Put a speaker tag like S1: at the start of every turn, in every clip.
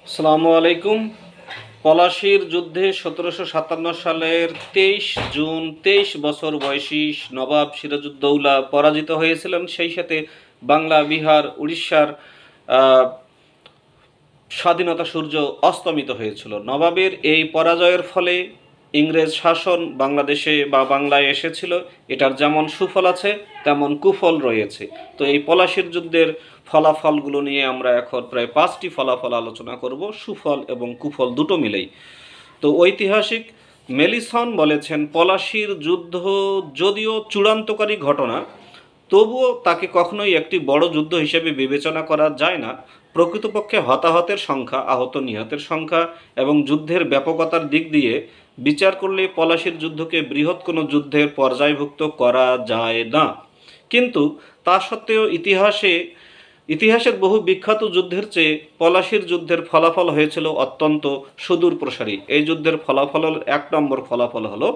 S1: আসসালামু আলাইকুম। পলাশির যুদ্ধে ১৭৫৭ সালের ২৩ জুন ২৩ বছর বয়সী নবাব সিরাজউদ্দৌলা পরাজিত হয়েছিলেন। সেই সাথে বাংলা, বিহার, উড়িষ্যার স্বাধীনতা সূর্য অস্তমিত হয়েছিল। নবাবের এই পরাজয়ের ফলে ইংরেজ শাসন বাংলাদেশে বা বাংলায় এসেছিল। এটার যেমন সুফল আছে তেমন কুফল রয়েছে। তো এই পলাশির যুদ্ধের ফলাফলগুলো নিয়ে আমরা এখন প্রায় ৫টি ফলাফল আলোচনা করব, সুফল এবং কুফল দুটো মিলেই। তো ঐতিহাসিক মেলিসন বলেছেন, পলাশির যুদ্ধ যদিও চূড়ান্তকারী ঘটনা, তবুও তাকে কখনোই একটি বড় যুদ্ধ হিসেবে বিবেচনা করা যায় না। প্রকৃতপক্ষে হতাহতের সংখ্যা, আহত নিহতের সংখ্যা এবং যুদ্ধের ব্যাপকতার দিক দিয়ে বিচার করলে পলাশির যুদ্ধকে বৃহৎ কোনো যুদ্ধের পর্যায়ভুক্ত করা যায় না। কিন্তু তা সত্ত্বেও ইতিহাসের বহু বিখ্যাত যুদ্ধের চেয়ে পলাশির যুদ্ধের ফলাফল হয়েছিল অত্যন্ত সুদূর প্রসারী। এই যুদ্ধের ফলাফলের ১ নম্বর ফলাফল হলো,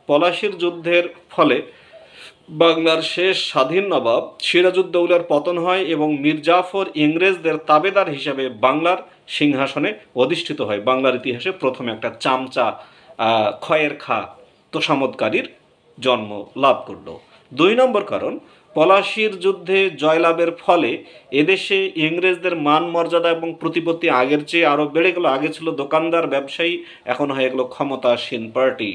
S1: পলাশির যুদ্ধের ফলে বাংলার শেষ স্বাধীন নবাব সিরাজউদ্দৌলার পতন হয় এবং মীর জাফর ইংরেজদের তাবেদার হিসেবে বাংলার সিংহাসনে অধিষ্ঠিত হয়। বাংলার ইতিহাসে প্রথম একটা চামচা খয়ের খা তোষামোদকারীর জন্ম লাভ করল। ২ নম্বর কারণ, পলাশির যুদ্ধে জয়লাভের ফলে এদেশে ইংরেজদের মান মর্যাদা এবং প্রতিপত্তি আগের চেয়ে আরও বেড়ে গেল। আগে ছিল দোকানদার ব্যবসায়ী, এখন হয়ে গেল ক্ষমতাসীন পার্টি।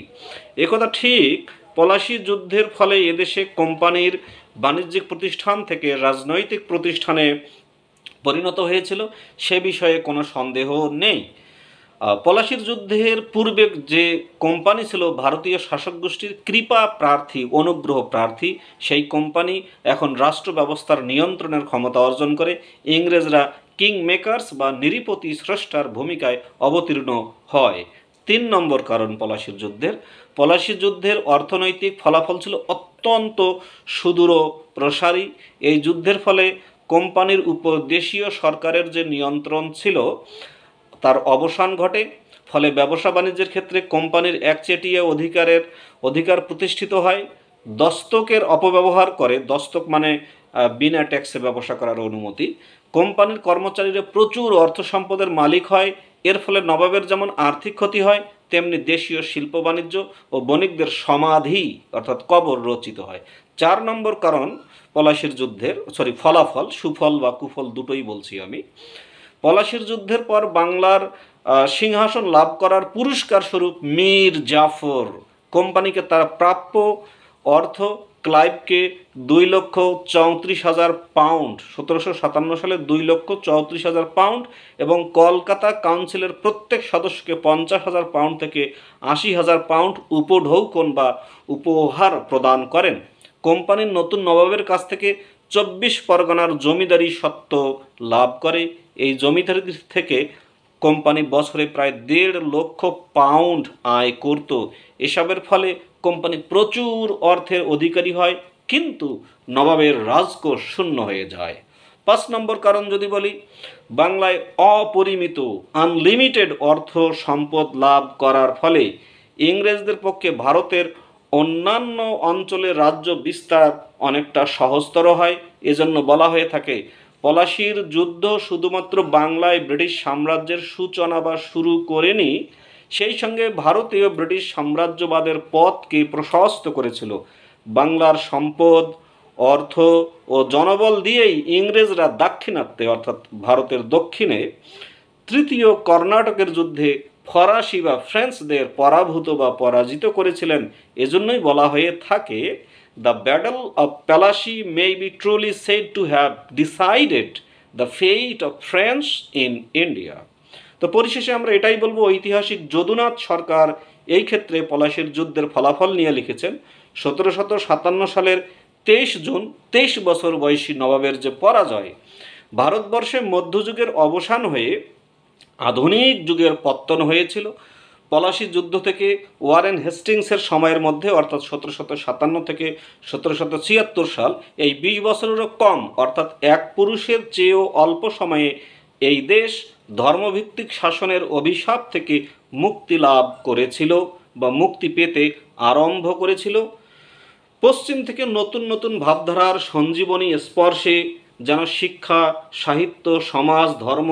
S1: একথা ঠিক, পলাশি যুদ্ধের ফলে এদেশে কোম্পানির বাণিজ্যিক প্রতিষ্ঠান থেকে রাজনৈতিক প্রতিষ্ঠানে পরিণত হয়েছিল, সে বিষয়ে কোনো সন্দেহ নেই। পলাশির যুদ্ধের পূর্বে যে কোম্পানি ছিল ভারতীয় শাসক গোষ্ঠীর কৃপা প্রার্থী, অনুগ্রহ প্রার্থী, সেই কোম্পানি এখন রাষ্ট্র ব্যবস্থার নিয়ন্ত্রণের ক্ষমতা অর্জন করে। ইংরেজরা কিং মেকার্স বা নৃপতি স্রষ্টার ভূমিকায় অবতীর্ণ হয়। ৩ নম্বর কারণ, পলাশির যুদ্ধের অর্থনৈতিক ফলাফল ছিল অত্যন্ত সুদূর প্রসারী। এই যুদ্ধের ফলে কোম্পানির উপর দেশীয় সরকারের যে নিয়ন্ত্রণ ছিল তার অবসান ঘটে। ফলে ব্যবসা বাণিজ্যের ক্ষেত্রে কোম্পানির একচেটিয়া অধিকার প্রতিষ্ঠিত হয়। দস্তকের অপব্যবহার করে, দস্তক মানে বিনা ট্যাক্সে ব্যবসা করার অনুমতি। কোম্পানির কর্মচারীরা প্রচুর অর্থ সম্পদের মালিক হয়। এর ফলে নবাবের যেমন আর্থিক ক্ষতি হয়, তেমনি দেশীয় শিল্প বাণিজ্য ও বণিকদের সমাধি অর্থাৎ কবর রচিত হয়। ৪ নম্বর কারণ, ফলাফল, সুফল বা কুফল দুটোই বলছি আমি। পলাশির যুদ্ধের পর বাংলার সিংহাসন লাভ করার পুরস্কার স্বরূপ মীর জাফর কোম্পানিকে তার প্রাপ্য অর্থ, ক্লাইভকে ২,৩৪,০০০ পাউন্ড, ১৭৫৭ সালে ২,৩৪,০০০ পাউন্ড এবং কলকাতা কাউন্সিলের প্রত্যেক সদস্যকে ৫০,০০০ পাউন্ড থেকে ৮০,০০০ পাউন্ড উপঢৌকন বা উপহার প্রদান করেন। কোম্পানির নতুন নবাবের কাছ থেকে ২৪ পরগনার জমিদারি সত্ত্ব লাভ করে। এই জমিদারি থেকে কোম্পানি বছরে প্রায় ১.৫ লক্ষ পাউন্ড আয় করত। এসবের ফলে কোম্পানি প্রচুর অর্থের অধিকারী হয়, কিন্তু নবাবের রাজকোষ শূন্য হয়ে যায়। ৫ নম্বর কারণ যদি বলি, বাংলায় অপরিমিত আনলিমিটেড অর্থ সম্পদ লাভ করার ফলে ইংরেজদের পক্ষে ভারতের অন্যান্য অঞ্চলে রাজ্য বিস্তার অনেকটা সহজতর হয়। এজন্য বলা হয়ে থাকে, পলাশির যুদ্ধ শুধুমাত্র বাংলায় ব্রিটিশ সাম্রাজ্যের সূচনা বা শুরু করেনি, সেই সঙ্গে ভারতীয় ব্রিটিশ সাম্রাজ্যবাদের পথকে প্রশস্ত করেছিল। বাংলার সম্পদ, অর্থ ও জনবল দিয়েই ইংরেজরা দাক্ষিণাত্যে অর্থাৎ ভারতের দক্ষিণে তৃতীয় কর্ণাটকের যুদ্ধে ফরাসি বা ফ্রেঞ্চদের পরাভূত বা পরাজিত করেছিলেন। এজন্যই বলা হয়ে থাকে, the battle of Plassey may be truly said to have decided the fate of French in India. তো পরিশেষে আমরা এটাই বলবো, ঐতিহাসিক যদুনাথ সরকার এই ক্ষেত্রে পলাশির যুদ্ধের ফলাফল নিয়ে লিখেছেন, ১৭৫৭ সালের ২৩ জুন ২৩ বছর বয়সী নবাবের যে পরাজয়, ভারতবর্ষে মধ্যযুগের অবসান হয়ে আধুনিক যুগের পত্তন হয়েছিল। পলাশি যুদ্ধ থেকে ওয়ারেন হেস্টিংসের সময়ের মধ্যে অর্থাৎ ১৭৫৭ থেকে ১৭৭৬ সাল, এই ২০ বছরেরও কম অর্থাৎ এক পুরুষের চেয়েও অল্প সময়ে এই দেশ ধর্মভিত্তিক শাসনের অভিশাপ থেকে মুক্তি লাভ করেছিল বা মুক্তি পেতে আরম্ভ করেছিল। পশ্চিম থেকে নতুন নতুন ভাবধারার সঞ্জীবনী স্পর্শে যেন শিক্ষা, সাহিত্য, সমাজ, ধর্ম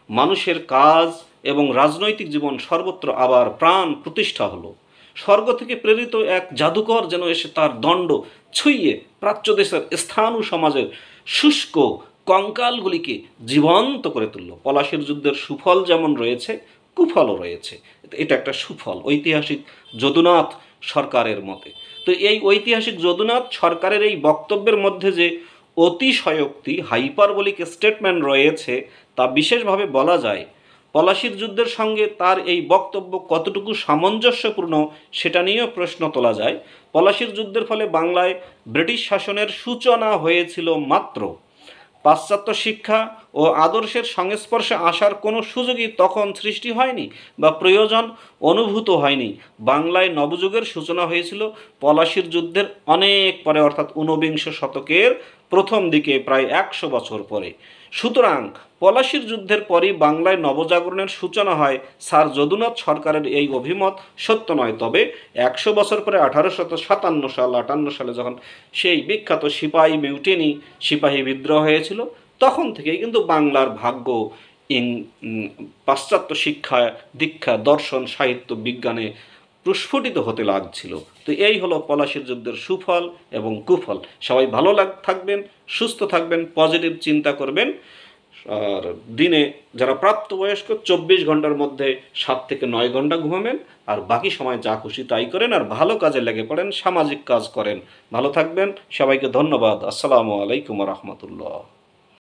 S1: মানুষের কাজ এবং রাজনৈতিক জীবন সর্বত্র আবার প্রাণ প্রতিষ্ঠা হলো। স্বর্গ থেকে প্রেরিত এক জাদুকর যেন এসে তার দণ্ড ছুঁয়ে প্রাচ্য দেশের স্থানীয় সমাজের শুষ্ক কঙ্কালগুলিকে জীবন্ত করে তুলল। পলাশির যুদ্ধের সুফল যেমন রয়েছে, কুফলও রয়েছে। এটা একটা সুফল ঐতিহাসিক যদুনাথ সরকারের মতে। তো এই ঐতিহাসিক যদুনাথ সরকারের এই বক্তব্যের মধ্যে যে অতিশয়োক্তি হাইপারবোলিক স্টেটমেন্ট রয়েছে তা বিশেষভাবে বলা যায়। পলাশির যুদ্ধের সঙ্গে তার এই বক্তব্য কতটুকু সামঞ্জস্যপূর্ণ সেটা নিয়েও প্রশ্ন তোলা যায়। পলাশির যুদ্ধের ফলে বাংলায় ব্রিটিশ শাসনের সূচনা হয়েছিল মাত্র। পাশ্চাত্য শিক্ষা ও আদর্শের সংস্পর্শে আসার কোনো সুযোগই তখন সৃষ্টি হয়নি বা প্রয়োজন অনুভূত হয়নি। বাংলায় নবযুগের সূচনা হয়েছিল পলাশির যুদ্ধের অনেক পরে, অর্থাৎ ঊনবিংশ শতকের প্রথম দিকে, প্রায় 100 বছর পরে। সুতরাং পলাশির যুদ্ধের পরই বাংলায় নবজাগরণের সূচনা হয়। স্যার যদুনাথ সরকারের এই অভিমত সত্য নয়, তবে 100 বছর পরে 1857 সালে যখন সেই বিখ্যাত সিপাহী মিউটিনি, সিপাহী বিদ্রোহ হয়েছিল, তখন থেকেই কিন্তু বাংলার ভাগ্য পাশ্চাত্য শিক্ষা, দীক্ষা, দর্শন, সাহিত্য, বিজ্ঞানে প্রস্ফুটিত হতে লাগছিল। তো এই হলো পলাশির যুদ্ধের সুফল এবং কুফল। সবাই ভালো থাকবেন, সুস্থ থাকবেন, পজিটিভ চিন্তা করবেন। আর দিনে যারা প্রাপ্তবয়স্ক 24 ঘন্টার মধ্যে 7 থেকে 9 ঘন্টা ঘুমাবেন, আর বাকি সময় যা খুশি তাই করেন, আর ভালো কাজে লেগে পড়েন, সামাজিক কাজ করেন। ভালো থাকবেন, সবাইকে ধন্যবাদ। আসসালামু আলাইকুম রহমতুল্লাহ।